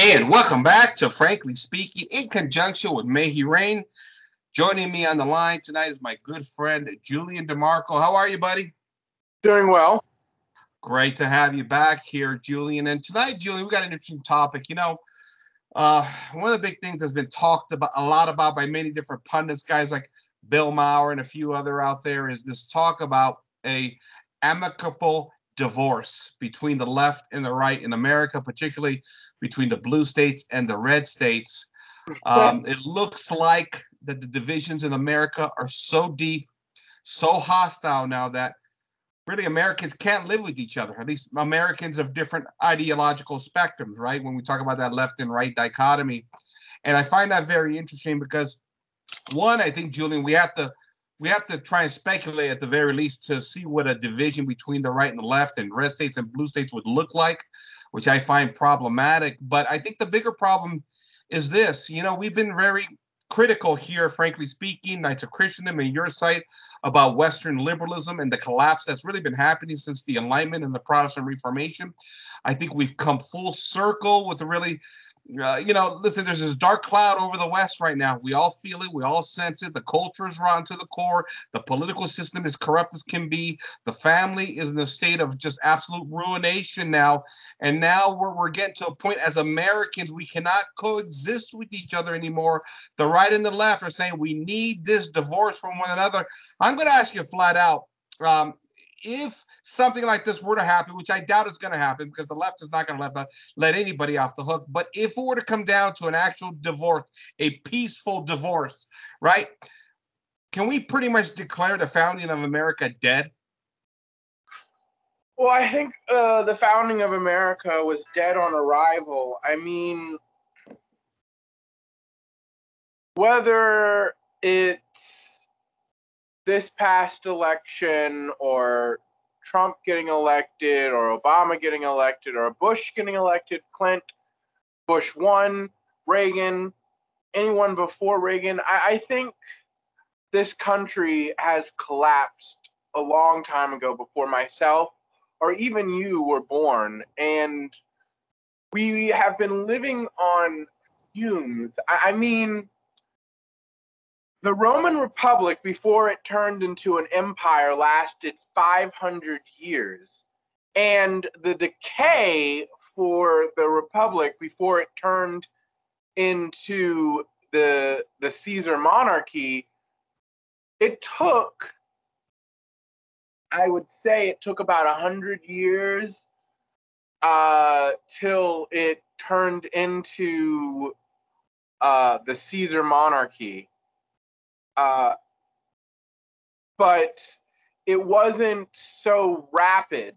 And welcome back to Frankly Speaking in conjunction with Reagan. Joining me on the line tonight is my good friend, Julien DeMarco. How are you, buddy? Doing well. Great to have you back here, Julien. And tonight, Julien, we got an interesting topic. One of the big things that's been talked about a lot about by many different pundits, guys like Bill Maher and a few other out there, is this talk about a amicable divorce between the left and the right in America, particularly between the blue states and the red states. It looks like that the divisions in America are so deep, so hostile now that really Americans can't live with each other, at least Americans of different ideological spectrums, right? When we talk about that left and right dichotomy. And I find that very interesting because, one, I think, Julien, we have to try and speculate at the very least to see what a division between the right and the left and red states and blue states would look like, which I find problematic. But I think the bigger problem is this. We've been very critical here, frankly speaking, Knights of Christendom and your site, about Western liberalism and the collapse that's really been happening since the Enlightenment and the Protestant Reformation. I think we've come full circle with the really listen, there's this dark cloud over the West right now. We all feel it. We all sense it. The culture is rotten to the core. The political system is corrupt as can be. The family is in a state of just absolute ruination now. And now we're getting to a point as Americans, we cannot coexist with each other anymore. The right and the left are saying we need this divorce from one another. I'm going to ask you flat out, if something like this were to happen, which I doubt it's going to happen because the left is not going to let anybody off the hook, but if it were to come down to an actual divorce, a peaceful divorce, right, can we pretty much declare the founding of America dead? Well, I think the founding of America was dead on arrival. I mean, whether it's this past election or Trump getting elected or Obama getting elected or Bush getting elected, Bush 1, Reagan, anyone before Reagan, I think this country has collapsed a long time ago before myself or even you were born. And we have been living on fumes. I mean, the Roman Republic, before it turned into an empire, lasted 500 years. And the decay for the Republic before it turned into the Caesar monarchy, I would say it took about 100 years till it turned into the Caesar monarchy. But it wasn't so rapid.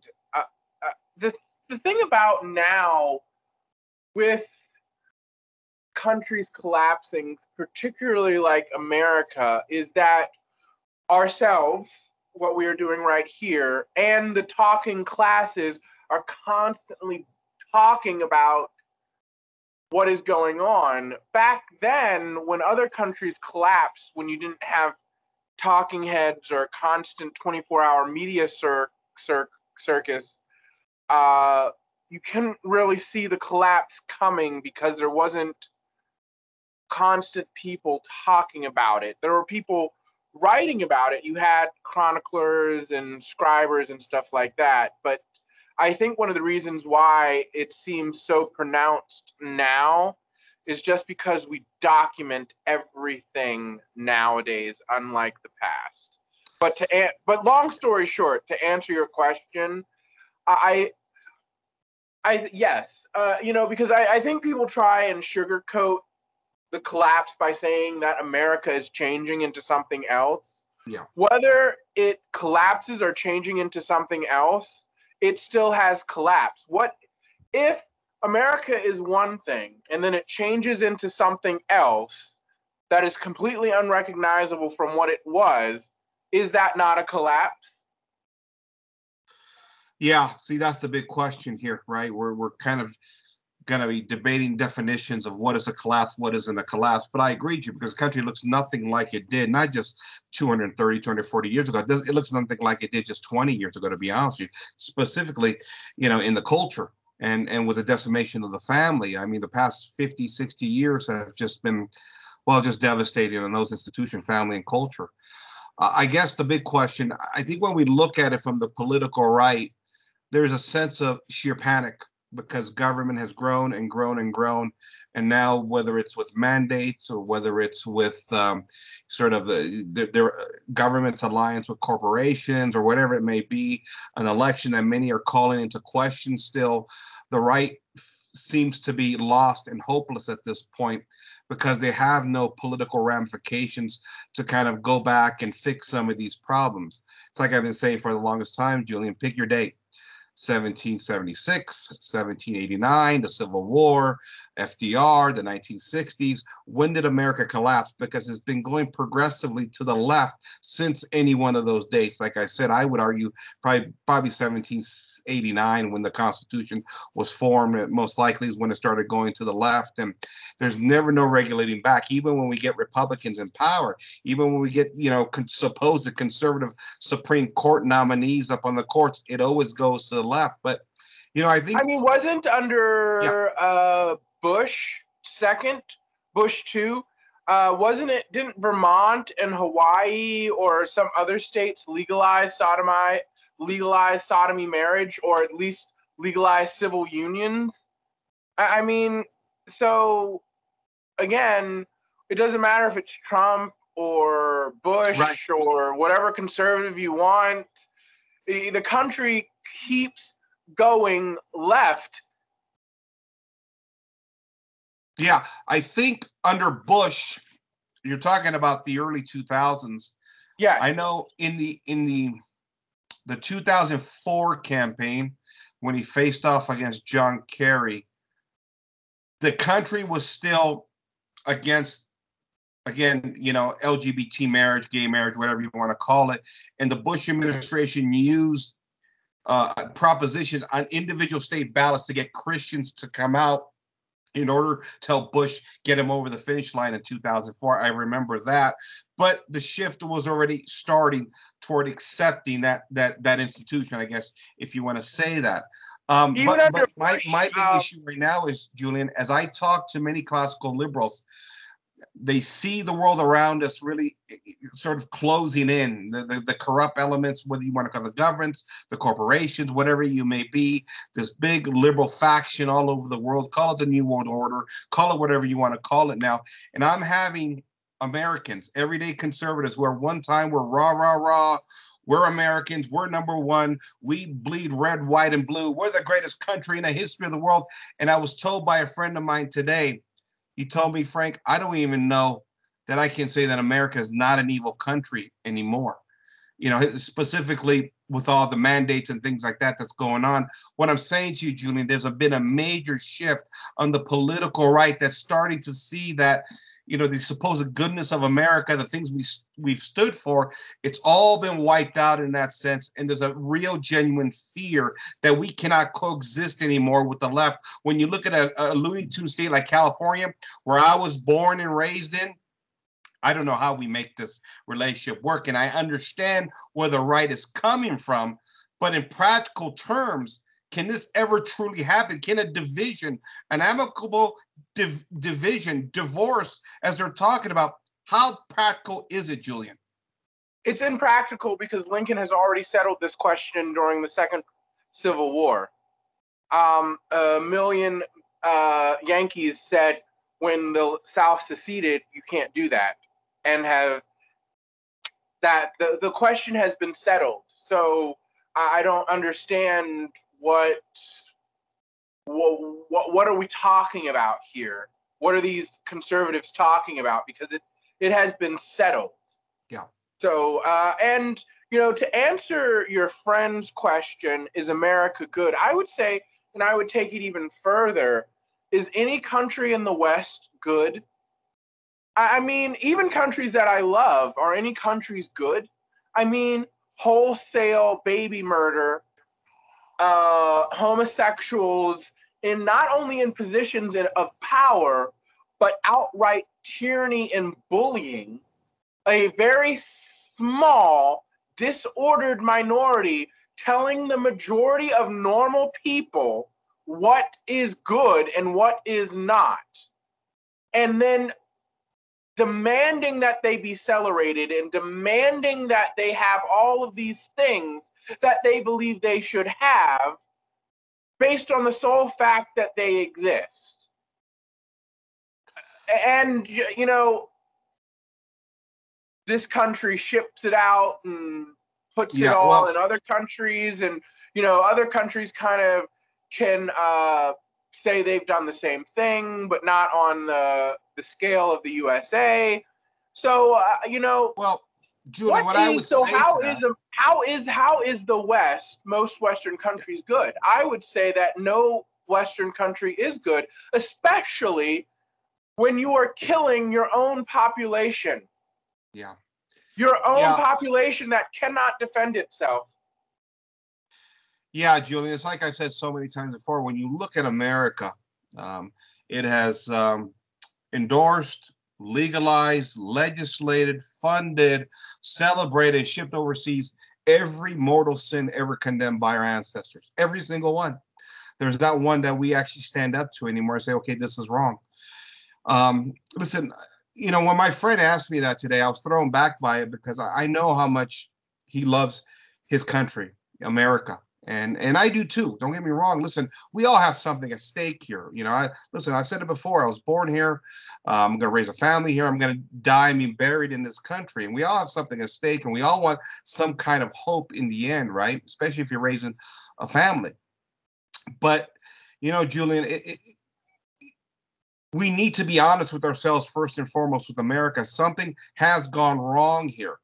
The thing about now with countries collapsing, particularly like America, is that ourselves, what we are doing right here, and the talking classes are constantly talking about what is going on. Back then, when other countries collapsed, when you didn't have talking heads or constant 24-hour media circus, you couldn't really see the collapse coming because there wasn't constant people talking about it. There were people writing about it. You had chroniclers and scribers and stuff like that, but I think one of the reasons why it seems so pronounced now is just because we document everything nowadays, unlike the past. But long story short, to answer your question, yes, because I think people try and sugarcoat the collapse by saying that America is changing into something else. Yeah. Whether it collapses or changing into something else, it still has collapsed. What if America is one thing and then it changes into something else that is completely unrecognizable from what it was? Is that not a collapse? Yeah, see, that's the big question here, right? We're kind of going to be debating definitions of what is a collapse, what isn't a collapse. But I agree with you because the country looks nothing like it did, not just 230, 240 years ago. It looks nothing like it did just 20 years ago, to be honest with you, specifically, in the culture. and with the decimation of the family. I mean, the past 50, 60 years have just been, well, just devastating on those institutions, family and culture. I guess the big question, I think when we look at it from the political right, there's a sense of sheer panic because government has grown and grown and grown. And now, whether it's with mandates or whether it's with sort of their government's alliance with corporations or whatever it may be, an election that many are calling into question still, the right seems to be lost and hopeless at this point because they have no political ramifications to kind of go back and fix some of these problems. It's like I've been saying for the longest time, Julien, pick your date. 1776, 1789, the Civil War, FDR, the 1960s. When did America collapse? Because it's been going progressively to the left since any one of those dates. Like I said, I would argue probably 1789 when the Constitution was formed. It most likely is when it started going to the left. And there's never no regulating back, even when we get Republicans in power, even when we get, supposed conservative Supreme Court nominees up on the courts, it always goes to the left. But I think, wasn't under Bush second, Bush two, didn't Vermont and Hawaii or some other states legalize sodomy marriage, or at least legalize civil unions? So again, it doesn't matter if it's Trump or Bush, right, or whatever conservative you want. The country keeps going left. Yeah, I think under Bush, you're talking about the early 2000s. Yeah, I know in the 2004 campaign when he faced off against John Kerry, the country was still against, again, LGBT marriage, gay marriage, whatever you want to call it. And the Bush administration used propositions on individual state ballots to get Christians to come out in order to help Bush get him over the finish line in 2004. I remember that. But the shift was already starting toward accepting that institution, I guess, if you want to say that. But my big issue right now is, Julien, as I talk to many classical liberals, they see the world around us really sort of closing in, the corrupt elements, whether you want to call the governments, the corporations, whatever you may be, this big liberal faction all over the world, call it the New World Order, call it whatever you want to call it now. And I'm having Americans, everyday conservatives, who are one time were rah, rah, rah, we're Americans, we're number one, we bleed red, white, and blue, we're the greatest country in the history of the world. And I was told by a friend of mine today, he told me, Frank, I don't even know that I can say that America is not an evil country anymore. Specifically with all the mandates and things like that that's going on. What I'm saying to you, Julien, there's been a major shift on the political right that's starting to see that, the supposed goodness of America, the things we've stood for, it's all been wiped out in that sense. And there's a real genuine fear that we cannot coexist anymore with the left. When you look at a Looney Tune state like California, where I was born and raised in, I don't know how we make this relationship work. And I understand where the right is coming from, but in practical terms, can this ever truly happen? Can a division, an amicable division, divorce, as they're talking about, how practical is it, Julien? It's impractical because Lincoln has already settled this question during the Second Civil War. A million Yankees said when the South seceded, you can't do that, and have that the question has been settled. So I don't understand what are we talking about here? What are these conservatives talking about? Because it has been settled. Yeah. So and to answer your friend's question, is America good? I would say, and I would take it even further, is any country in the West good? I mean, even countries that I love, are any countries good? I mean, wholesale baby murder, homosexuals, in not only in positions of power, but outright tyranny and bullying, a very small, disordered minority telling the majority of normal people what is good and what is not, and then demanding that they be celebrated and demanding that they have all of these things that they believe they should have based on the sole fact that they exist. And, you know, this country ships it out and puts it all in other countries, and, you know, other countries kind of can say they've done the same thing, but not on the scale of the USA. So, you know, well, Julie, what I would say how to that, how is the West, most Western countries, good? I would say that no Western country is good, especially when you are killing your own population. yeah, Your own yeah, population that cannot defend itself. yeah, Julie. It's like I've said so many times before. When you look at America, it has endorsed, legalized, legislated, funded, celebrated, shipped overseas every mortal sin ever condemned by our ancestors. Every single one. There's not one that we actually stand up to anymore and say, okay, this is wrong. Listen, you know, when my friend asked me that today, I was thrown back by it because I know how much he loves his country, America. And I do too. Don't get me wrong. Listen, we all have something at stake here. You know, I said it before. I was born here. I'm going to raise a family here. I'm going to die and be buried in this country. And we all have something at stake, and we all want some kind of hope in the end, right? Especially if you're raising a family. But, you know, Julien, we need to be honest with ourselves first and foremost with America. Something has gone wrong here,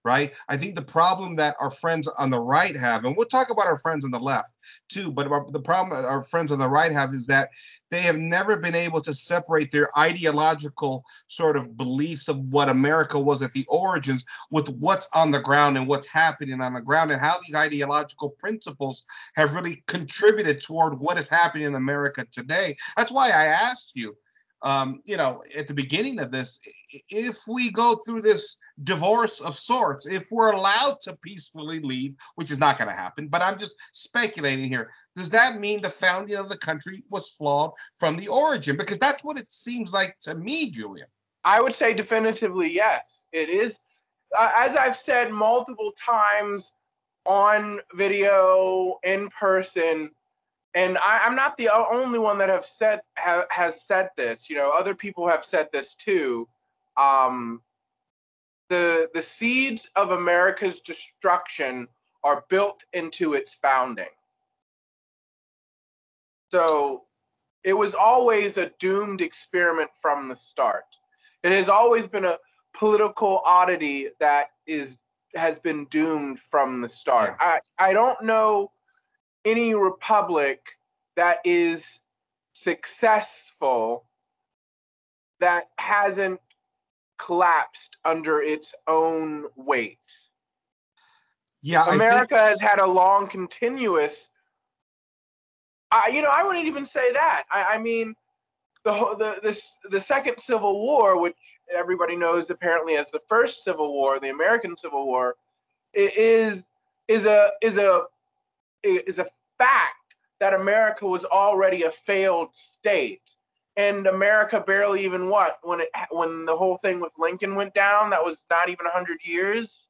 right? I think the problem that our friends on the right have, and we'll talk about our friends on the left too, but the problem our friends on the right have is that they have never been able to separate their ideological sort of beliefs of what America was at the origins with what's on the ground and what's happening on the ground, and how these ideological principles have really contributed toward what is happening in America today. That's why I asked you, you know, at the beginning of this, if we go through this divorce of sorts, if we're allowed to peacefully leave, which is not going to happen, but I'm just speculating here, does that mean the founding of the country was flawed from the origin? Because that's what it seems like to me, Julien. I would say definitively yes. It is, as I've said multiple times on video, in person, and I'm not the only one that has said this. You know, other people have said this too. The seeds of America's destruction are built into its founding. So it was always a doomed experiment from the start. It has always been a political oddity that has been doomed from the start. Yeah. I don't know any republic that is successful that hasn't collapsed under its own weight. Yeah, America has had a long, continuous. You know, I wouldn't even say that. I mean, the Second Civil War, which everybody knows apparently as the first Civil War, the American Civil War, is a fact that America was already a failed state, and America barely even when the whole thing with Lincoln went down, that was not even 100 years.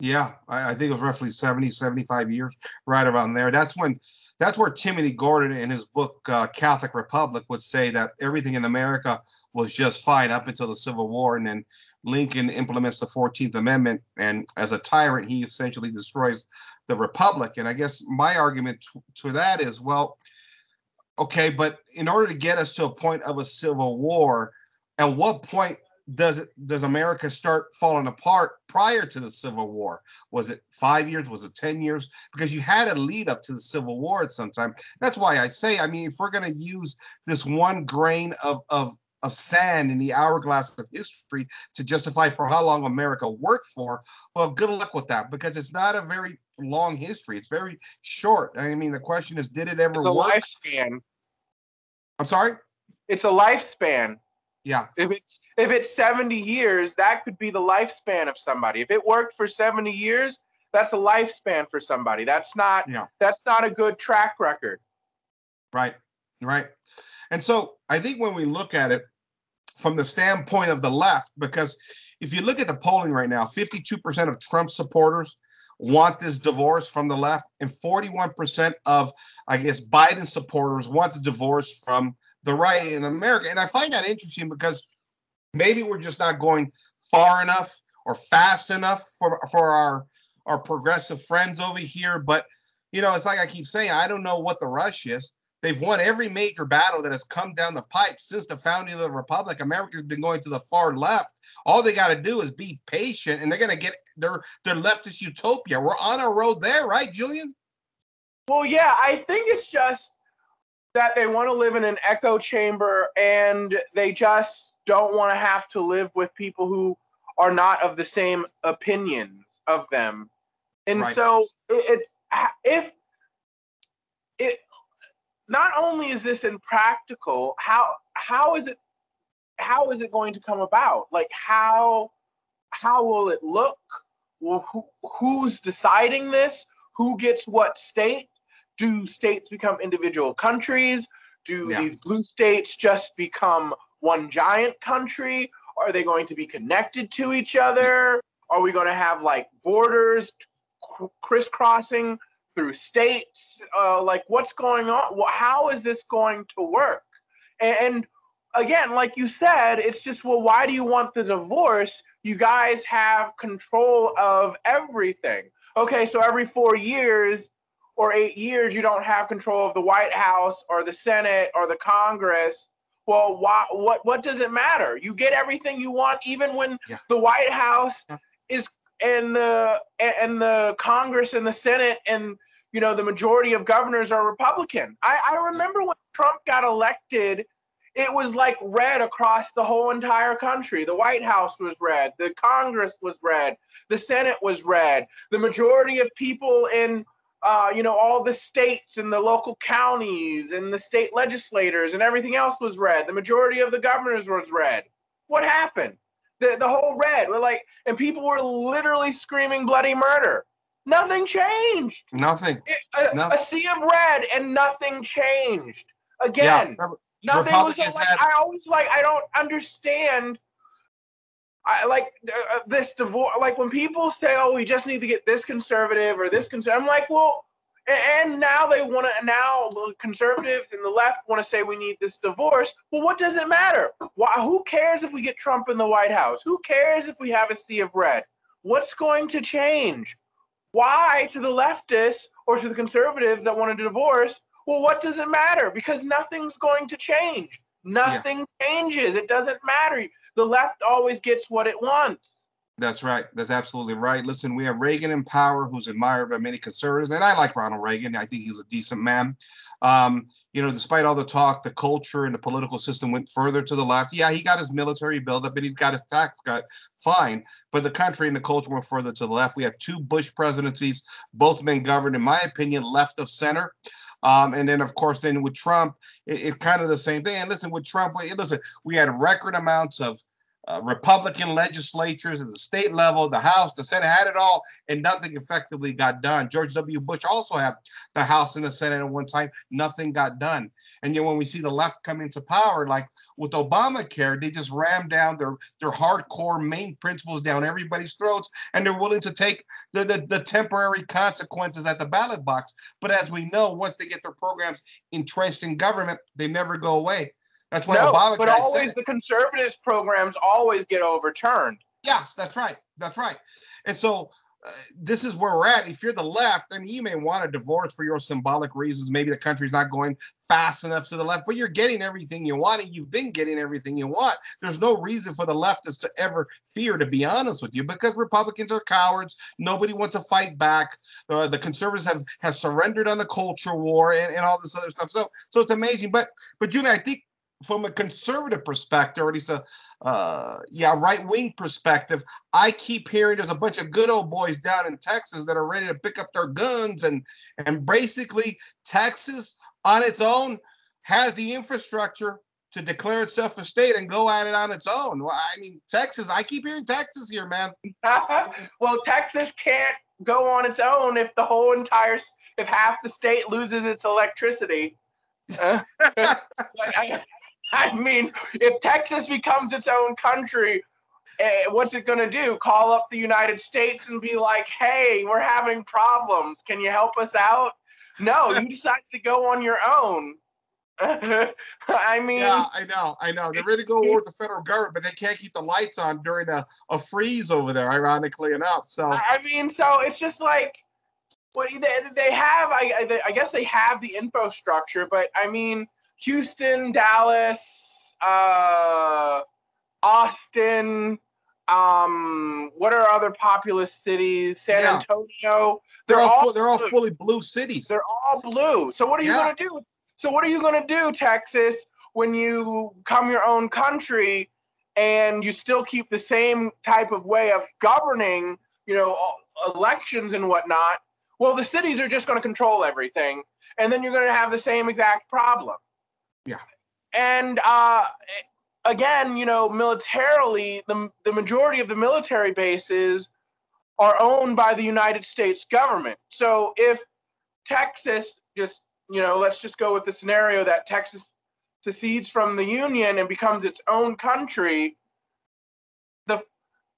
Yeah, I think it was roughly 70, 75 years, right around there. That's where Timothy Gordon in his book, Catholic Republic, would say that everything in America was just fine up until the Civil War. And then Lincoln implements the 14th Amendment. And as a tyrant, he essentially destroys the Republic. And I guess my argument to that is, well, okay, but in order to get us to a point of a civil war, at what point does America start falling apart prior to the Civil War? Was it 5 years? Was it 10 years? Because you had a lead up to the Civil War at some time. That's why I say, I mean, if we're going to use this one grain of sand in the hourglass of history to justify for how long America worked for, well, good luck with that, because it's not a very long history. It's very short. I mean, the question is, did it ever work? It's a lifespan. I'm sorry? It's a lifespan. Yeah. If it's 70 years, that could be the lifespan of somebody. If it worked for 70 years, that's a lifespan for somebody. That's not a good track record. Right. Right. And so I think when we look at it from the standpoint of the left, because if you look at the polling right now, 52% of Trump supporters want this divorce from the left, and 41% of, I guess, Biden supporters want the divorce from the right in America. And I find that interesting because maybe we're just not going far enough or fast enough for our progressive friends over here. But it's like I keep saying, I don't know what the rush is. They've won every major battle that has come down the pipe since the founding of the republic. America's been going to the far left. All they got to do is be patient, and they're going to get their leftist utopia. We're on our road there, right, Julien? Well, yeah, I think it's just that they want to live in an echo chamber, and they just don't want to have to live with people who are not of the same opinions of them. And Right. so if it not only is this impractical, how is it going to come about? Like how will it look? Who's deciding this? Who gets what state? Do states become individual countries? Do these blue states just become one giant country? Are they going to be connected to each other? Are we going to have like borders crisscrossing through states? Like what's going on? Well, how is this going to work? And again, like you said, it's just, well, why do you want the divorce? You guys have control of everything. Okay, so every 4 years or 8 years, you don't have control of the White House or the Senate or the Congress. Well, what does it matter? You get everything you want, even when the White House is and the Congress and the Senate and the majority of governors are Republican. I remember when Trump got elected, it was like red across the whole entire country. The White House was red. The Congress was red. The Senate was red. The majority of people in, all the states and the local counties and the state legislators and everything else was red. The majority of the governors was red. What happened? The whole red. And people were literally screaming bloody murder. Nothing changed. Nothing. A sea of red and nothing changed. Again. Yeah. Nothing was I don't understand. This divorce. Like when people say, "Oh, we just need to get this conservative or this conservative," I'm like, well, and now the conservatives and the left want to say we need this divorce. Well, what does it matter? Why? Who cares if we get Trump in the White House? Who cares if we have a sea of red? What's going to change? Why to the leftists or to the conservatives that want a divorce? Well, what does it matter? Because nothing's going to change. Nothing changes. It doesn't matter. The left always gets what it wants. That's right. That's absolutely right. Listen, we have Reagan in power, who's admired by many conservatives, and I like Ronald Reagan. I think he was a decent man. Despite all the talk, the culture and the political system went further to the left. Yeah, he got his military buildup, and he's got his tax cut. Fine. But the country and the culture went further to the left. We had 2 Bush presidencies, both been governed, in my opinion, left of center. And then, of course, with Trump, it's kind of the same thing. And listen, with Trump, we had record amounts of Republican legislatures at the state level, the House, the Senate, had it all, and nothing effectively got done. George W. Bush also had the House and the Senate at one time. Nothing got done. And yet when we see the left come into power, like with Obamacare, they just ram down their hardcore main principles down everybody's throats, and they're willing to take the temporary consequences at the ballot box. But as we know, once they get their programs entrenched in government, they never go away. That's why Obamacare. But always the conservatives' programs always get overturned. Yes, that's right. That's right. And so this is where we're at. If you're the left, I mean, you may want a divorce for your symbolic reasons. Maybe the country's not going fast enough to the left, but you're getting everything you want, and you've been getting everything you want. There's no reason for the leftists to ever fear, to be honest with you, because Republicans are cowards. Nobody wants to fight back. The conservatives have surrendered on the culture war and all this other stuff. So it's amazing. But Julie, I think from a conservative perspective, or at least a right-wing perspective, I keep hearing there's a bunch of good old boys down in Texas that are ready to pick up their guns, and basically Texas on its own has the infrastructure to declare itself a state and go at it on its own. Well, I mean, Texas, I keep hearing Texas here, man. Well, Texas can't go on its own if half the state loses its electricity. I mean, if Texas becomes its own country, what's it going to do? Call up the United States and be like, hey, we're having problems. Can you help us out? No, you decided to go on your own. I mean, yeah, I know. They're ready to go war with the federal government, but they can't keep the lights on during a freeze over there, ironically enough. So I mean, so it's just like, well, they have, I guess they have the infrastructure, but I mean, Houston, Dallas, Austin, what are other populous cities? San Antonio. They're all fully blue cities. They're all blue. So what are you going to do? So what are you going to do, Texas, when you become your own country and you still keep the same type of way of governing, elections and whatnot? Well, the cities are just going to control everything, and then you're going to have the same exact problem. Yeah. And again, militarily, the majority of the military bases are owned by the United States government. So if Texas just, let's just go with the scenario that Texas secedes from the Union and becomes its own country, the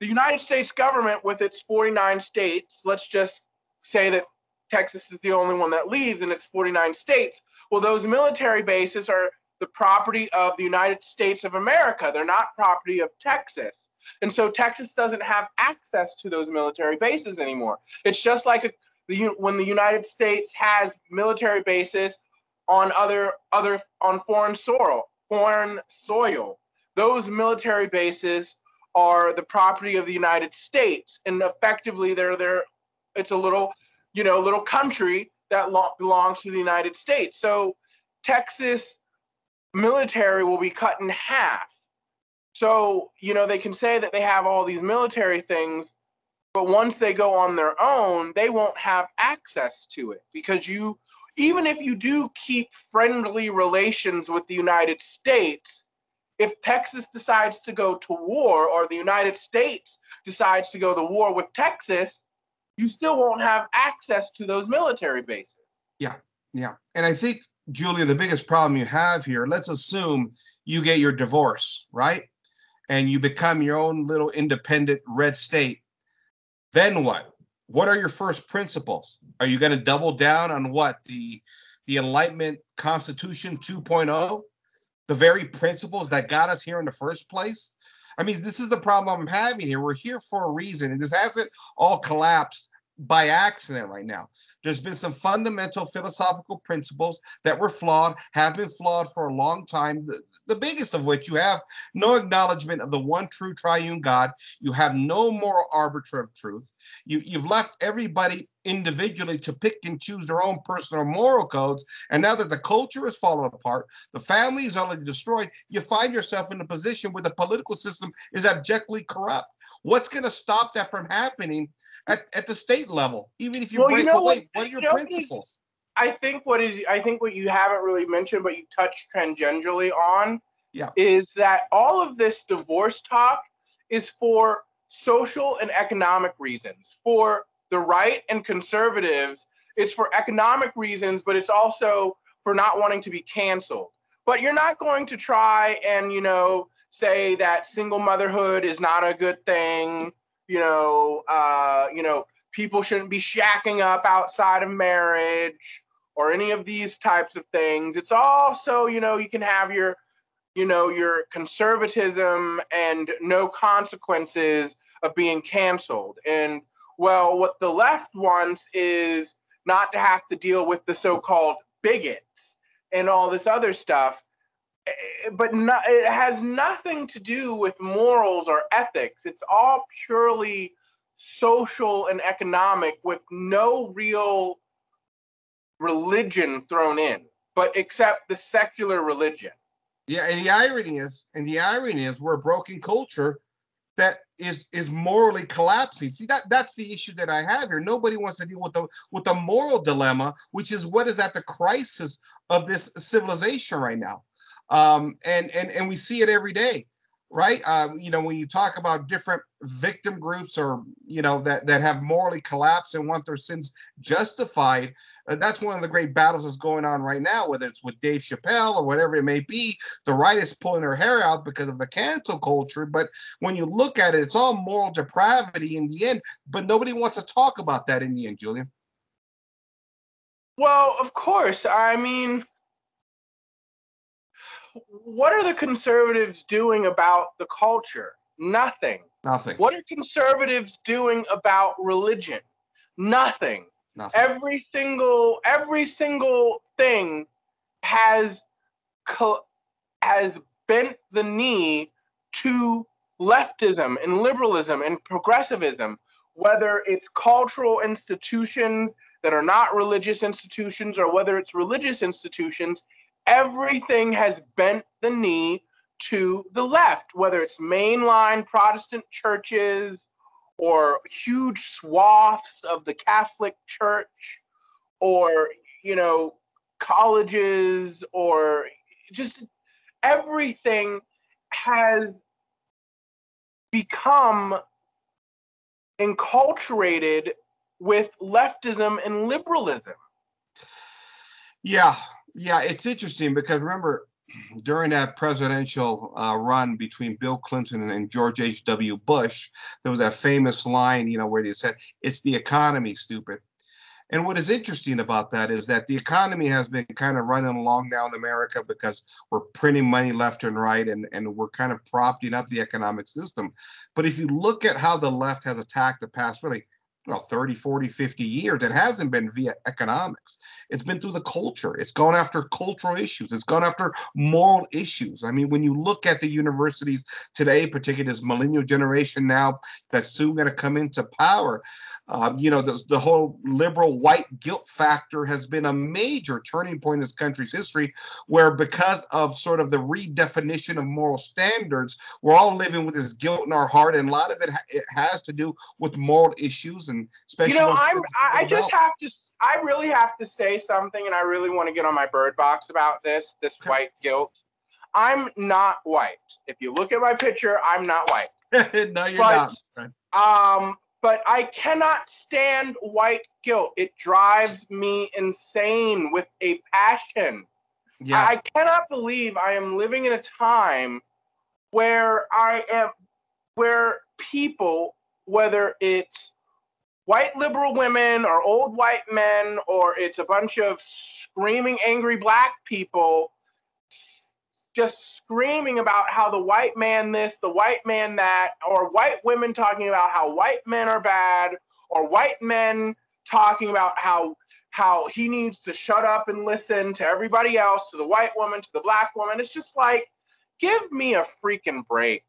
United States government with its 49 states, let's just say that Texas is the only one that leaves and it's 49 states. Well, those military bases are the property of the United States of America. They're not property of Texas. And so Texas doesn't have access to those military bases anymore. It's just like when the United States has military bases on on foreign soil. Those military bases are the property of the United States, and effectively it's a little country that belongs to the United States. So Texas military will be cut in half. So, they can say that they have all these military things, but once they go on their own, they won't have access to it, because even if you do keep friendly relations with the United States, if Texas decides to go to war, or the United States decides to go to war with Texas, you still won't have access to those military bases. Yeah. And I think, Julia, the biggest problem you have here, let's assume you get your divorce, right? And you become your own little independent red state. Then what? What are your first principles? Are you going to double down on what? The Enlightenment Constitution 2.0? The very principles that got us here in the first place? I mean, this is the problem I'm having here. We're here for a reason, and this hasn't all collapsed by accident right now. There's been some fundamental philosophical principles that were flawed, have been flawed for a long time. The biggest of which, you have no acknowledgement of the one true triune God. You have no moral arbiter of truth. You've left everybody individually to pick and choose their own personal moral codes. And now that the culture is falling apart, the family is already destroyed, you find yourself in a position where the political system is abjectly corrupt. What's going to stop that from happening at the state level? Even if you break away, what are your principles? I think what you haven't really mentioned, but you touched tangentially on, is that all of this divorce talk is for social and economic reasons. For the right and conservatives, it's for economic reasons, but it's also for not wanting to be canceled. But you're not going to try and, say that single motherhood is not a good thing. People shouldn't be shacking up outside of marriage or any of these types of things. It's also, you can have your conservatism and no consequences of being canceled. And well, what the left wants is not to have to deal with the so-called bigots and all this other stuff. But it has nothing to do with morals or ethics. It's all purely social and economic, with no real religion thrown in, but except the secular religion. Yeah, and the irony is we're a broken culture that is morally collapsing. See, that's the issue that I have here. Nobody wants to deal with the moral dilemma, which is what is at the crisis of this civilization right now. And we see it every day. right? When you talk about different victim groups or, that have morally collapsed and want their sins justified, that's one of the great battles that's going on right now, whether it's with Dave Chappelle or whatever it may be. The right is pulling their hair out because of the cancel culture. But when you look at it, it's all moral depravity in the end. But nobody wants to talk about that in the end, Julian. Well, of course. I mean, what are the conservatives doing about the culture? Nothing. Nothing. What are conservatives doing about religion? Nothing. Nothing. Every single thing has bent the knee to leftism and liberalism and progressivism, whether it's cultural institutions that are not religious institutions or whether it's religious institutions. Everything has bent the knee to the left, whether it's mainline Protestant churches or huge swaths of the Catholic Church or, colleges, or just everything has become enculturated with leftism and liberalism. Yeah, it's interesting because remember, during that presidential run between Bill Clinton and George H.W. Bush, there was that famous line, where they said, "It's the economy, stupid." And what is interesting about that is that the economy has been kind of running along now in America because we're printing money left and right, and we're kind of propping up the economic system. But if you look at how the left has attacked the past, really, 30, 40, 50 years, it hasn't been via economics. It's been through the culture. It's gone after cultural issues. It's gone after moral issues. I mean, when you look at the universities today, particularly this millennial generation now that's soon going to come into power, the whole liberal white guilt factor has been a major turning point in this country's history, where because of sort of the redefinition of moral standards, we're all living with this guilt in our heart, and a lot of it has to do with moral issues, and especially I really have to say something, and I really want to get on my bird box about this white guilt. I'm not white. If you look at my picture, I'm not white. No, you're not. But I cannot stand white guilt. It drives me insane with a passion. Yeah. I cannot believe I am living in a time where people, whether it's white liberal women or old white men, or it's a bunch of screaming angry black people, just screaming about how the white man this, the white man that, or white women talking about how white men are bad, or white men talking about how he needs to shut up and listen to everybody else, to the white woman, to the black woman. It's just like, give me a freaking break.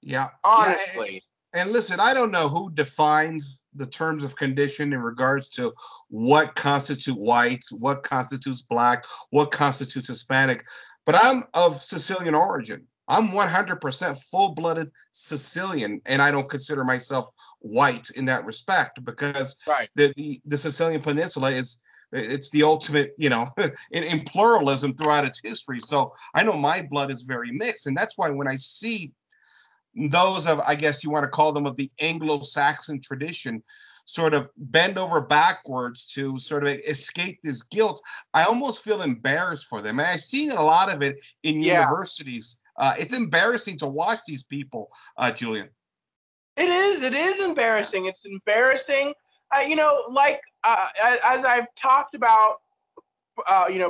Yeah. Honestly. Yeah, and listen, I don't know who defines the terms of condition in regards to what constitutes white, what constitutes black, what constitutes Hispanic. But I'm of Sicilian origin. I'm 100% full-blooded Sicilian, and I don't consider myself white in that respect because the Sicilian Peninsula it's the ultimate, in pluralism throughout its history. So I know my blood is very mixed, and that's why when I see those of, I guess you want to call them, of the Anglo-Saxon tradition, sort of bend over backwards to sort of escape this guilt, I almost feel embarrassed for them. And I've seen a lot of it in universities. It's embarrassing to watch these people, Julien. It is embarrassing. It's embarrassing. As I've talked about,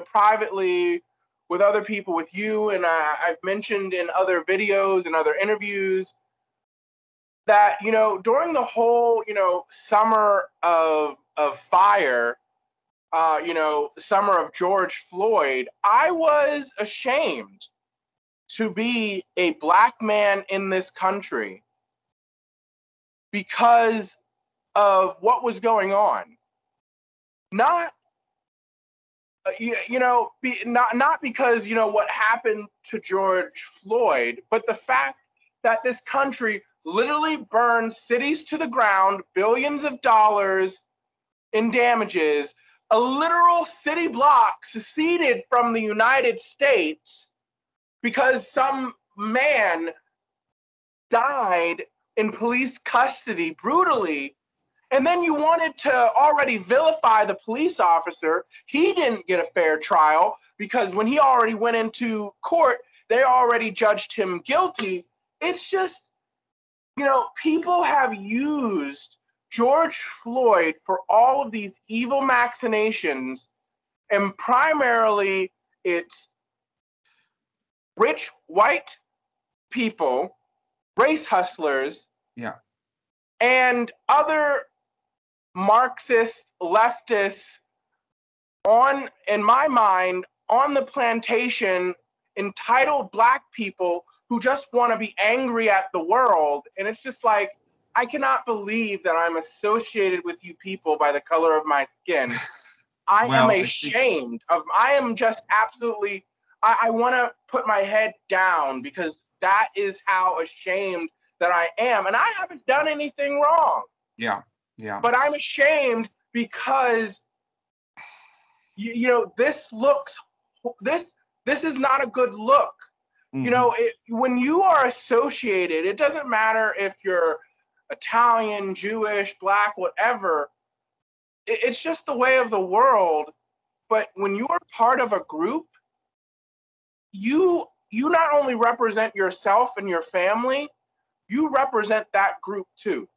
privately with other people, with you, and I've mentioned in other videos and other interviews that, during the whole, summer of fire, summer of George Floyd, I was ashamed to be a black man in this country because of what was going on. Not not because, what happened to George Floyd, but the fact that this country literally burned cities to the ground, billions of dollars in damages, a literal city block seceded from the United States because some man died in police custody brutally. And then you wanted to already vilify the police officer. He didn't get a fair trial because when he already went into court, they already judged him guilty. It's just, people have used George Floyd for all of these evil machinations, and primarily it's rich white people, race hustlers, and other Marxist leftists in my mind, on the plantation, entitled Black people who just want to be angry at the world. And it's just like, I cannot believe that I'm associated with you people by the color of my skin. I am ashamed I am just absolutely, I want to put my head down because that is how ashamed that I am. And I haven't done anything wrong. Yeah. But I'm ashamed because, this is not a good look. Mm-hmm. When you are associated, it doesn't matter if you're Italian, Jewish, Black, whatever. It's just the way of the world. But when you are part of a group, you not only represent yourself and your family, you represent that group too.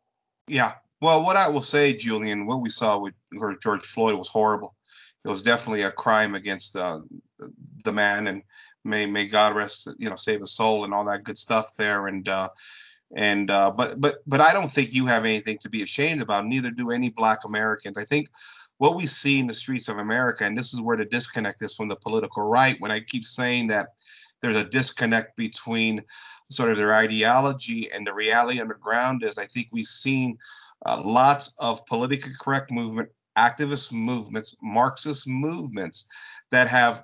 Yeah. Well, what I will say, Julien, what we saw with George Floyd was horrible. It was definitely a crime against the man, and may God rest, save his soul and all that good stuff there. But I don't think you have anything to be ashamed about. Neither do any Black Americans. I think what we see in the streets of America, and this is where the disconnect is from the political right, when I keep saying that there's a disconnect between sort of their ideology and the reality on the ground, is I think we've seen lots of politically correct movement, activist movements, Marxist movements that have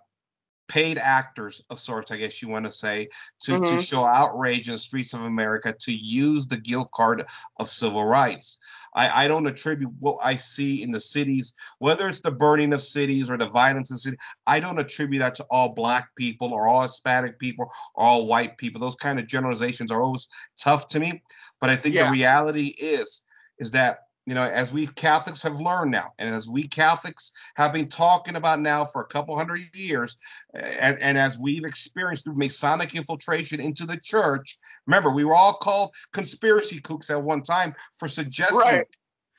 paid actors of sorts, I guess you want to say, to show outrage in the streets of America, to use the guilt card of civil rights. I don't attribute what I see in the cities, whether it's the burning of cities or the violence in the city, I don't attribute that to all Black people or all Hispanic people or all white people. Those kind of generalizations are always tough to me. But I think the reality is that, as we Catholics have learned now, and as we Catholics have been talking about now for a couple hundred years, and as we've experienced through Masonic infiltration into the church, remember, we were all called conspiracy kooks at one time for suggestions,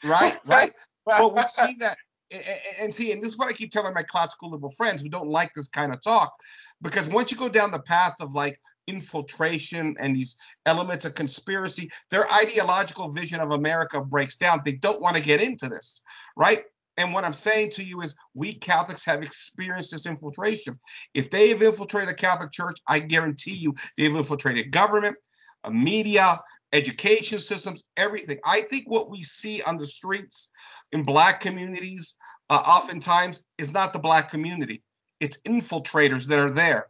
right? But we see that, and this is what I keep telling my classical liberal friends who don't like this kind of talk, because once you go down the path of like infiltration and these elements of conspiracy, their ideological vision of America breaks down. They don't want to get into this, right? And what I'm saying to you is we Catholics have experienced this infiltration. If they have infiltrated the Catholic Church, I guarantee you they've infiltrated government, media, education systems, everything. I think what we see on the streets in Black communities oftentimes is not the Black community. It's infiltrators that are there.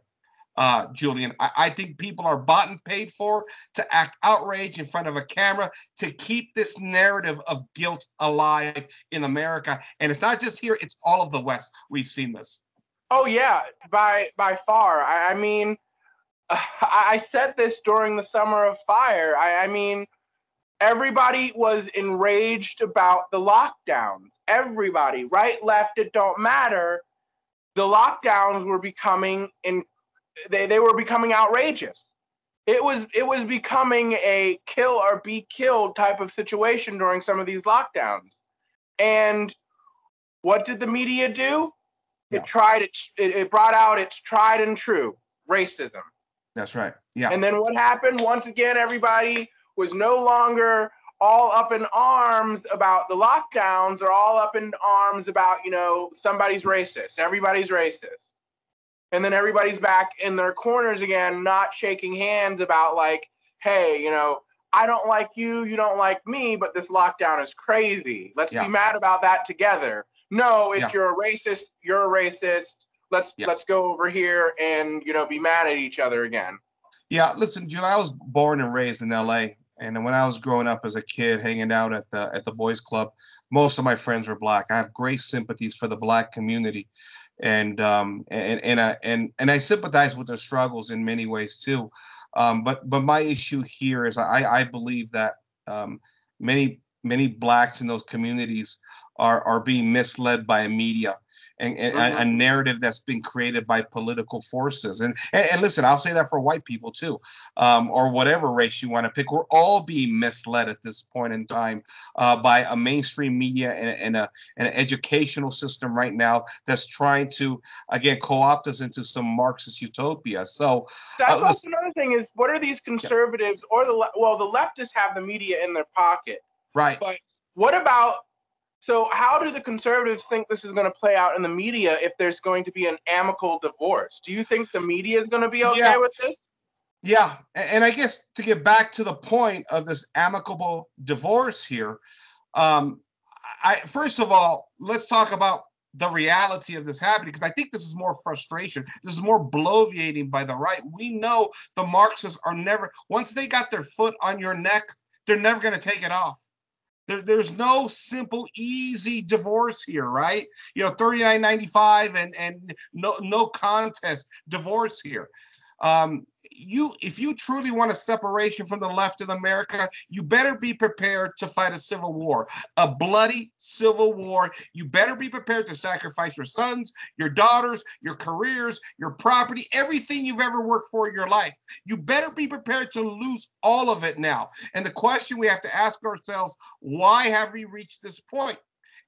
Julien, I think people are bought and paid for to act outraged in front of a camera to keep this narrative of guilt alive in America. And it's not just here, it's all of the West. We've seen this. Oh, yeah, by far. I mean, I said this during the Summer of Fire. I mean, everybody was enraged about the lockdowns. Everybody, right, left, it don't matter. The lockdowns were becoming they were becoming outrageous. It was becoming a kill or be killed type of situation during some of these lockdowns. And what did the media do? Yeah. It brought out its tried and true racism. That's right. Yeah. And then what happened? Once again, everybody was no longer all up in arms about the lockdowns or all up in arms about, somebody's racist. Everybody's racist. And then everybody's back in their corners again, not shaking hands about like, hey, I don't like you, you don't like me, but this lockdown is crazy. Let's be mad about that together. No, if you're a racist, you're a racist. Let's go over here and, be mad at each other again. Yeah, listen, Julien, I was born and raised in LA. And when I was growing up as a kid, hanging out at the boys club, most of my friends were Black. I have great sympathies for the Black community. And I sympathize with their struggles in many ways too. But my issue here is I believe that many blacks in those communities are being misled by a media and a narrative that's been created by political forces. And listen, I'll say that for white people too, or whatever race you want to pick. We're all being misled at this point in time by a mainstream media and an educational system right now that's trying to, again, co-opt us into some Marxist utopia. So that's also another thing is, what are these conservatives or the leftists have the media in their pocket, right? But what about, so how do the conservatives think this is going to play out in the media if there's going to be an amicable divorce? Do you think the media is going to be okay with this? Yeah, and I guess to get back to the point of this amicable divorce here, first of all, let's talk about the reality of this happening, because I think this is more frustration. This is more bloviating by the right. We know the Marxists are never, once they got their foot on your neck, they're never going to take it off. There's no simple, easy divorce here, right? You know, $39.95 and no contest divorce here. If you truly want a separation from the left in America, you better be prepared to fight a civil war, a bloody civil war. You better be prepared to sacrifice your sons, your daughters, your careers, your property, everything you've ever worked for in your life. You better be prepared to lose all of it now. And the question we have to ask ourselves, why have we reached this point?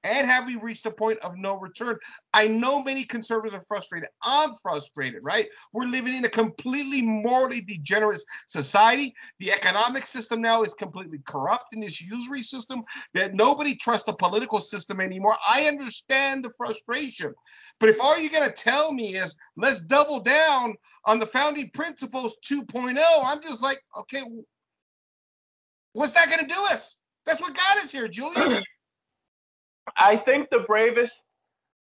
And have we reached a point of no return? I know many conservatives are frustrated. I'm frustrated, right? We're living in a completely morally degenerate society. The economic system now is completely corrupt in this usury system that nobody trusts the political system anymore. I understand the frustration. But if all you're going to tell me is, let's double down on the founding principles 2.0, I'm just like, okay, what's that going to do us? That's what got us here, Julien. I think the bravest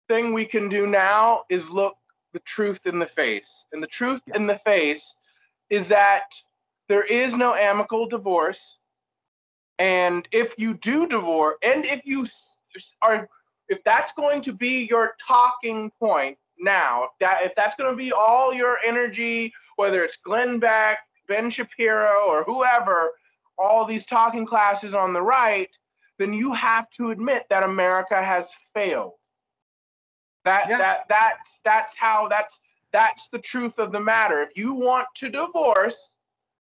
thing we can do now is look the truth in the face. And the truth in the face is that there is no amicable divorce. And if you do divorce, and if that's going to be your talking point now, if that's going to be all your energy, whether it's Glenn Beck, Ben Shapiro, or whoever, all these talking classes on the right, then you have to admit that America has failed. That's the truth of the matter. If you want to divorce,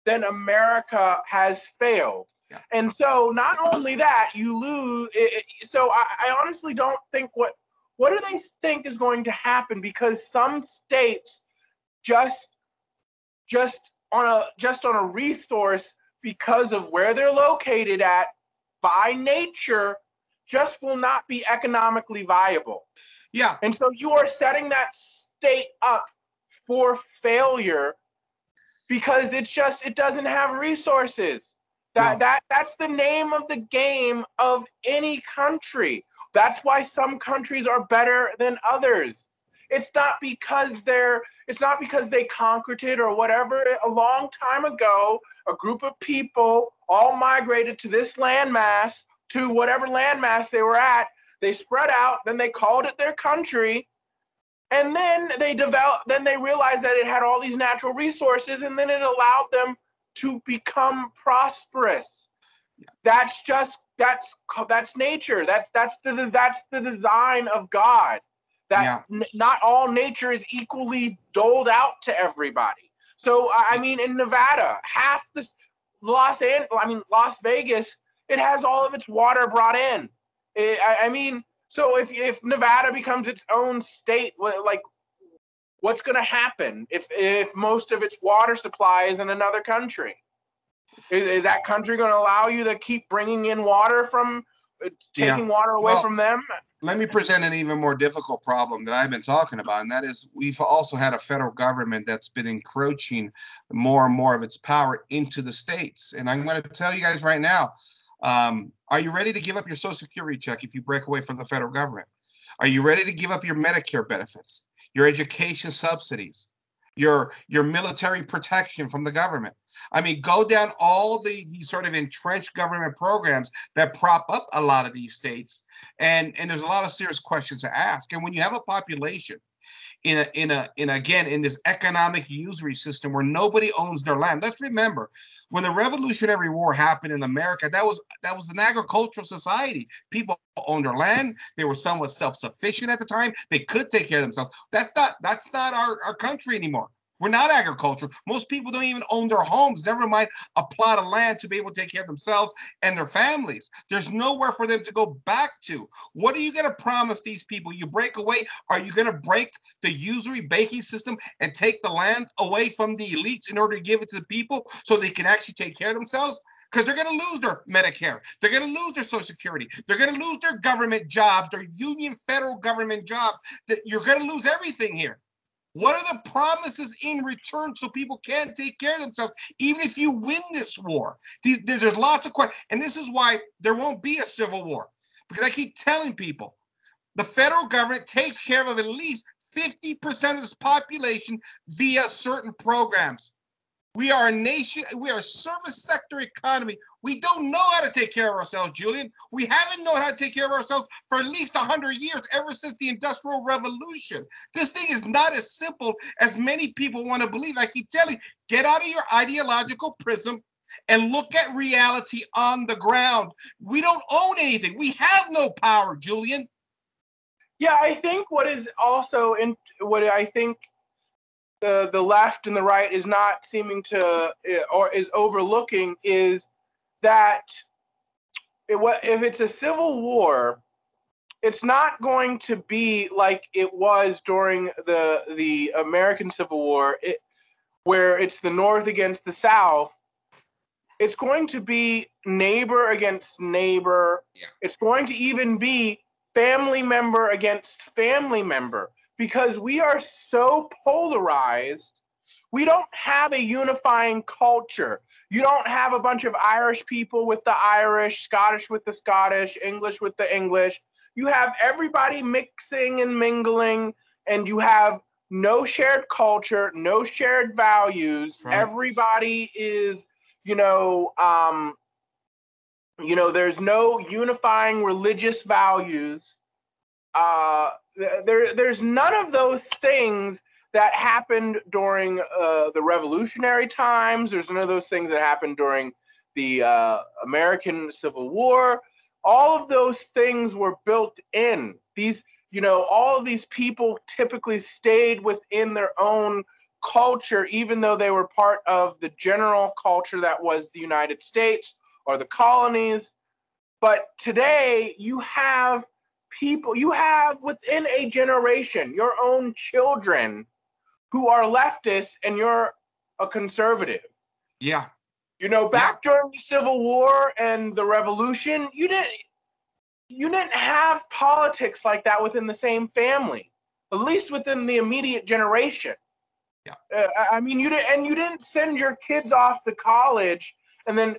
then America has failed. Yeah. And so not only that, you lose. So I honestly don't think what do they think is going to happen, because some states just on a resource, because of where they're located at, by nature, just will not be economically viable. Yeah. And so you are setting that state up for failure because it doesn't have resources. That's the name of the game of any country. That's why some countries are better than others. It's not because they conquered it or whatever. A long time ago, a group of people all migrated to this landmass, to whatever landmass they were at. They spread out, then they called it their country, and then they realized that it had all these natural resources, and then it allowed them to become prosperous. That's nature. That's the design of God. Not all nature is equally doled out to everybody. So I mean, in Nevada, half this Las Vegas, it has all of its water brought in. So if Nevada becomes its own state, like, what's going to happen if most of its water supply is in another country? Is that country going to allow you to keep bringing in water from taking water away from them? Let me present an even more difficult problem that I've been talking about, and that is we've also had a federal government that's been encroaching more and more of its power into the states. And I'm going to tell you guys right now, are you ready to give up your Social Security check if you break away from the federal government? Are you ready to give up your Medicare benefits, your education subsidies, your military protection from the government? I mean, go down all the sort of entrenched government programs that prop up a lot of these states, and there's a lot of serious questions to ask. And when you have a population in this economic usury system where nobody owns their land. Let's remember, when the Revolutionary War happened in America, that was an agricultural society. People owned their land. They were somewhat self-sufficient at the time. They could take care of themselves. That's not our country anymore. We're not agricultural. Most people don't even own their homes, never mind a plot of land to be able to take care of themselves and their families. There's nowhere for them to go back to. What are you going to promise these people? You break away? Are you going to break the usury banking system and take the land away from the elites in order to give it to the people so they can actually take care of themselves? Because they're going to lose their Medicare. They're going to lose their Social Security. They're going to lose their government jobs, their union federal government jobs. You're going to lose everything here. What are the promises in return so people can take care of themselves, even if you win this war? There's lots of questions. And this is why there won't be a civil war. Because I keep telling people, the federal government takes care of at least 50% of this population via certain programs. We are a nation, we are a service sector economy. We don't know how to take care of ourselves, Julien. We haven't known how to take care of ourselves for at least 100 years, ever since the Industrial Revolution. This thing is not as simple as many people want to believe. I keep telling you, get out of your ideological prism and look at reality on the ground. We don't own anything. We have no power, Julien. Yeah, I think what is also what I think the left and the right is not seeming to or is overlooking is that if it's a civil war, it's not going to be like it was during the American Civil War, where it's the North against the South. It's going to be neighbor against neighbor. Yeah. It's going to even be family member against family member, because we are so polarized. We don't have a unifying culture. You don't have a bunch of Irish people with the Irish, Scottish with the Scottish, English with the English. You have everybody mixing and mingling, and you have no shared culture, no shared values. Right. Everybody is, there's no unifying religious values. There's none of those things that happened during the revolutionary times. There's none of those things that happened during the American Civil War. All of those things were built in. All of these people typically stayed within their own culture, even though they were part of the general culture that was the United States or the colonies. But today you have within a generation, your own children who are leftists and you're a conservative. Yeah. Back during the Civil War and the Revolution, you didn't have politics like that within the same family, at least within the immediate generation. Yeah. You didn't send your kids off to college and then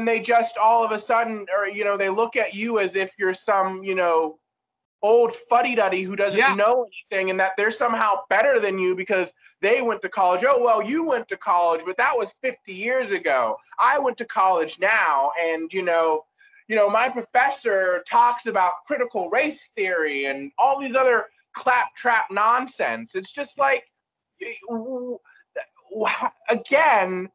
they just all of a sudden, or they look at you as if you're some old fuddy-duddy who doesn't know anything, and that they're somehow better than you because they went to college. Oh, well, you went to college, but that was 50 years ago. I went to college now, and my professor talks about critical race theory and all these other claptrap nonsense. It's just like, again,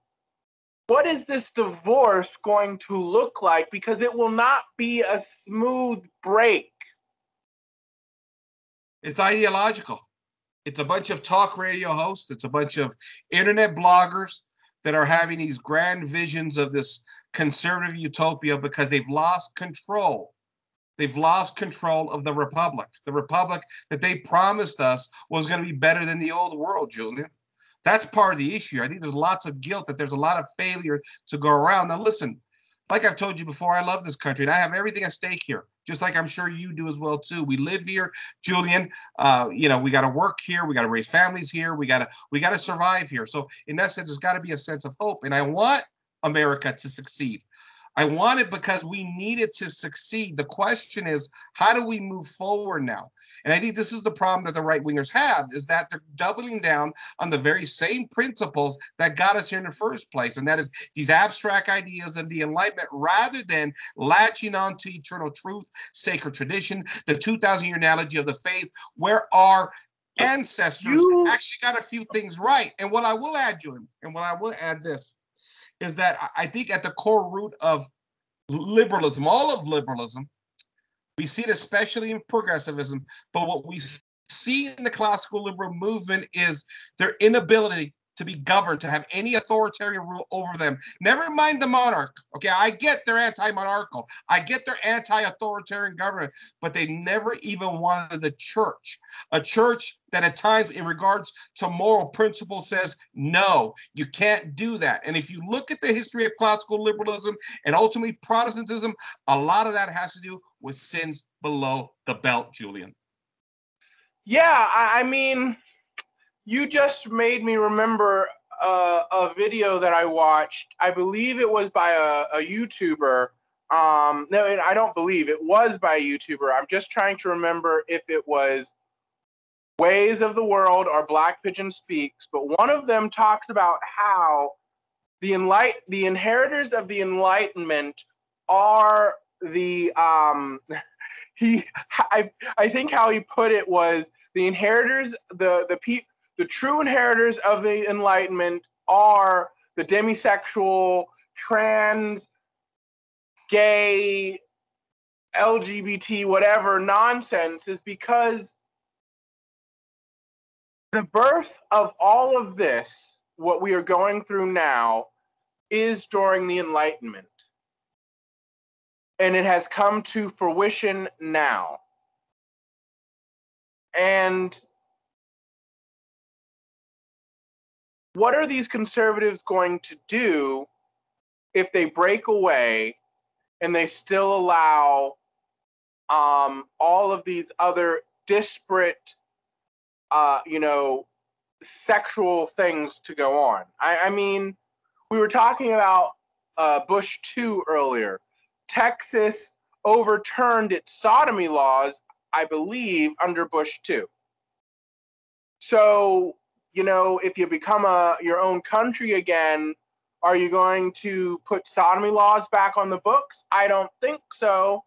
what is this divorce going to look like? Because it will not be a smooth break. It's ideological. It's a bunch of talk radio hosts. It's a bunch of internet bloggers that are having these grand visions of this conservative utopia because they've lost control. They've lost control of the republic. The republic that they promised us was going to be better than the old world, Julien. That's part of the issue. I think there's lots of guilt, that there's a lot of failure to go around. Now, listen, like I've told you before, I love this country, and I have everything at stake here, just like I'm sure you do as well, too. We live here, Julien. We got to work here. We got to raise families here. We got to survive here. So in that sense, there's got to be a sense of hope. And I want America to succeed. I want it because we need it to succeed. The question is, how do we move forward now? And I think this is the problem that the right-wingers have, is that they're doubling down on the very same principles that got us here in the first place, and that is these abstract ideas of the Enlightenment, rather than latching on to eternal truth, sacred tradition, the 2,000-year analogy of the faith, where our ancestors actually got a few things right. And what I will add, Julian, and what I will add this, is that I think at the core root of liberalism, all of liberalism, we see it especially in progressivism, but what we see in the classical liberal movement is their inability to be governed, to have any authoritarian rule over them. Never mind the monarch. Okay, I get they're anti-monarchical. I get they're anti-authoritarian government, but they never even wanted the church. A church that at times, in regards to moral principles, says, no, you can't do that. And if you look at the history of classical liberalism and ultimately Protestantism, a lot of that has to do with sins below the belt, Julien. Yeah, I mean, you just made me remember a video that I watched. I believe it was by a YouTuber. No, I don't believe it was by a YouTuber. I'm just trying to remember if it was Ways of the World or Black Pigeon Speaks. But one of them talks about how the inheritors of the Enlightenment are the I think how he put it was the inheritors, the true inheritors of the Enlightenment are the demisexual, trans, gay, LGBT, whatever nonsense, is because the birth of all of this, what we are going through now, is during the Enlightenment. And it has come to fruition now. And what are these conservatives going to do if they break away and they still allow all of these other disparate, sexual things to go on? I mean, we were talking about Bush 2 earlier. Texas overturned its sodomy laws, I believe, under Bush 2. So, if you become your own country again, are you going to put sodomy laws back on the books? I don't think so.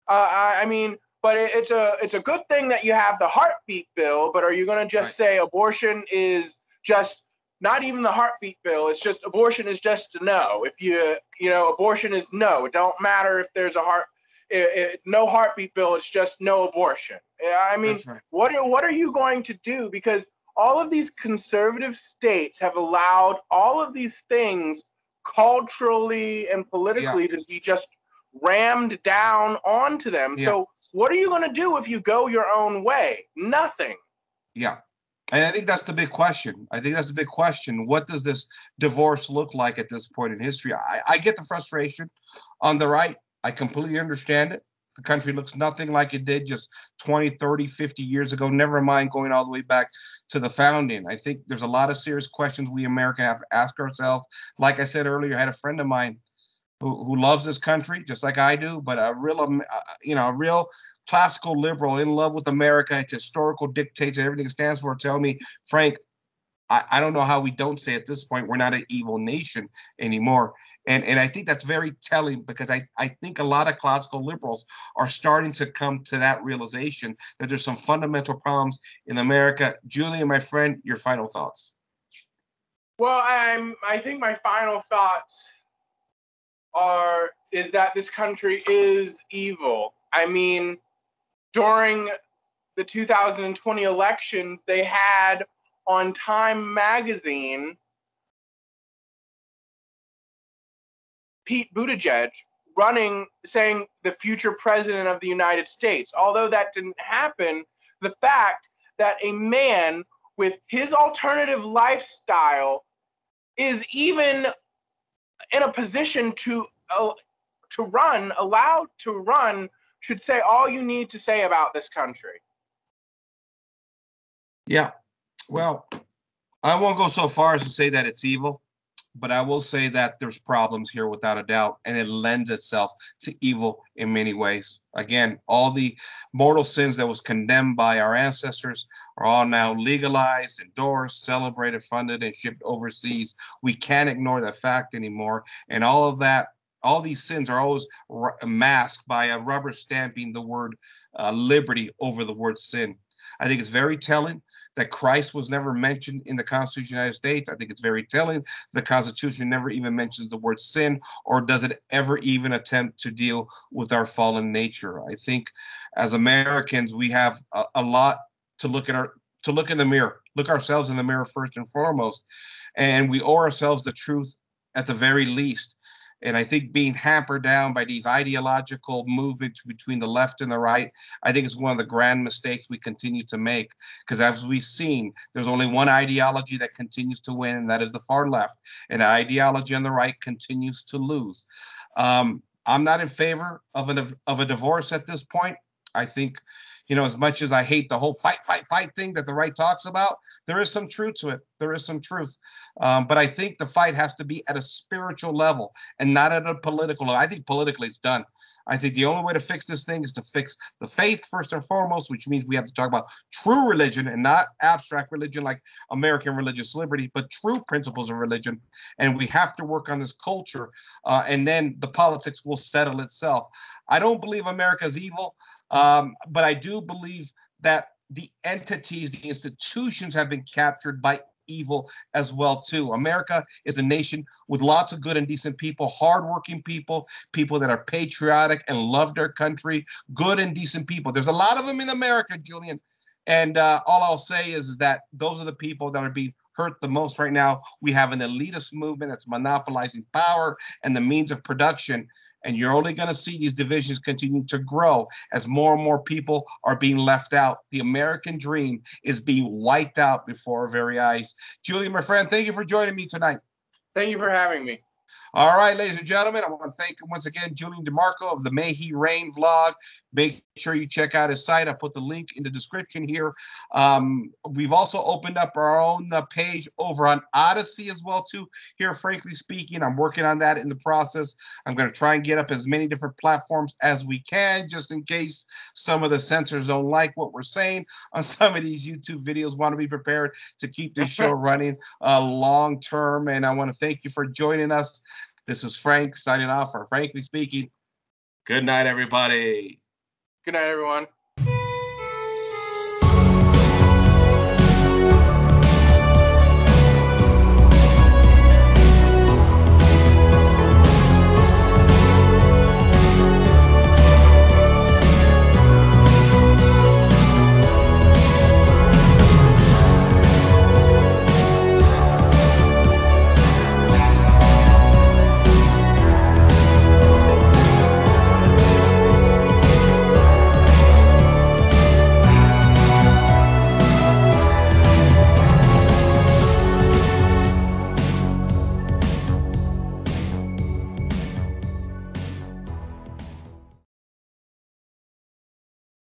I mean, but it's a good thing that you have the heartbeat bill, but are you going to just say abortion is just not even the heartbeat bill? It's just abortion is just a no. If abortion is no. It don't matter if there's no heartbeat bill. It's just no abortion. I mean, what are you going to do? Because all of these conservative states have allowed all of these things culturally and politically to be just rammed down onto them. Yeah. So what are you going to do if you go your own way? Nothing. Yeah. And I think that's the big question. What does this divorce look like at this point in history? I get the frustration on the right. I completely understand it. The country looks nothing like it did just 20, 30, 50 years ago, never mind going all the way back to the founding. I think there's a lot of serious questions we Americans have to ask ourselves. Like I said earlier, I had a friend of mine who loves this country just like I do, but a real classical liberal in love with America, its historical dictates and everything it stands for, tell me, Frank, I don't know how we don't say at this point we're not an evil nation anymore. And I think that's very telling, because I think a lot of classical liberals are starting to come to that realization that there's some fundamental problems in America. Julien, my friend, your final thoughts. Well, I think my final thoughts is that this country is evil. I mean, during the 2020 elections, they had on Time magazine Pete Buttigieg running, saying the future president of the United States. Although that didn't happen, the fact that a man with his alternative lifestyle is even in a position to run, allowed to run, should say all you need to say about this country. Yeah, well, I won't go so far as to say that it's evil, but I will say that there's problems here without a doubt, and it lends itself to evil in many ways. Again, all the mortal sins that was condemned by our ancestors are all now legalized, endorsed, celebrated, funded, and shipped overseas. We can't ignore that fact anymore, and all these sins are always masked by a rubber stamping the word liberty over the word sin. I think it's very telling that Christ was never mentioned in the Constitution of the United States. I think it's very telling. The Constitution never even mentions the word sin, or does it ever even attempt to deal with our fallen nature. I think as Americans, we have a lot to look at to look in the mirror, look ourselves in the mirror first and foremost, and we owe ourselves the truth at the very least. And I think being hampered down by these ideological movements between the left and the right, I think is one of the grand mistakes we continue to make. Because as we've seen, there's only one ideology that continues to win, and that is the far left. And the ideology on the right continues to lose. I'm not in favor of a divorce at this point. I think, as much as I hate the whole fight thing that the right talks about, there is some truth to it. There is some truth. But I think the fight has to be at a spiritual level and not at a political level. I think politically it's done. I think the only way to fix this thing is to fix the faith first and foremost, which means we have to talk about true religion and not abstract religion like American religious liberty, but true principles of religion. And we have to work on this culture, and then the politics will settle itself. I don't believe America is evil, but I do believe that the entities, the institutions have been captured by evil as well too. America is a nation with lots of good and decent people, hardworking people, people that are patriotic and love their country, good and decent people. There's a lot of them in America, Julien. And all I'll say is that those are the people that are being hurt the most right now. We have an elitist movement that's monopolizing power and the means of production. And you're only going to see these divisions continue to grow as more and more people are being left out. The American dream is being wiped out before our very eyes. Julien, my friend, thank you for joining me tonight. Thank you for having me. All right, ladies and gentlemen, I want to thank once again Julien DeMarco of the May He Reign vlog. Make sure you check out his site. I put the link in the description here. We've also opened up our own page over on Odyssey as well too. Here, frankly speaking, I'm working on that in the process. I'm going to try and get up as many different platforms as we can, just in case some of the censors don't like what we're saying on some of these YouTube videos. Want to be prepared to keep this show running long term. And I want to thank you for joining us. This is Frank signing off for Frankly Speaking. Good night, everybody. Good night, everyone.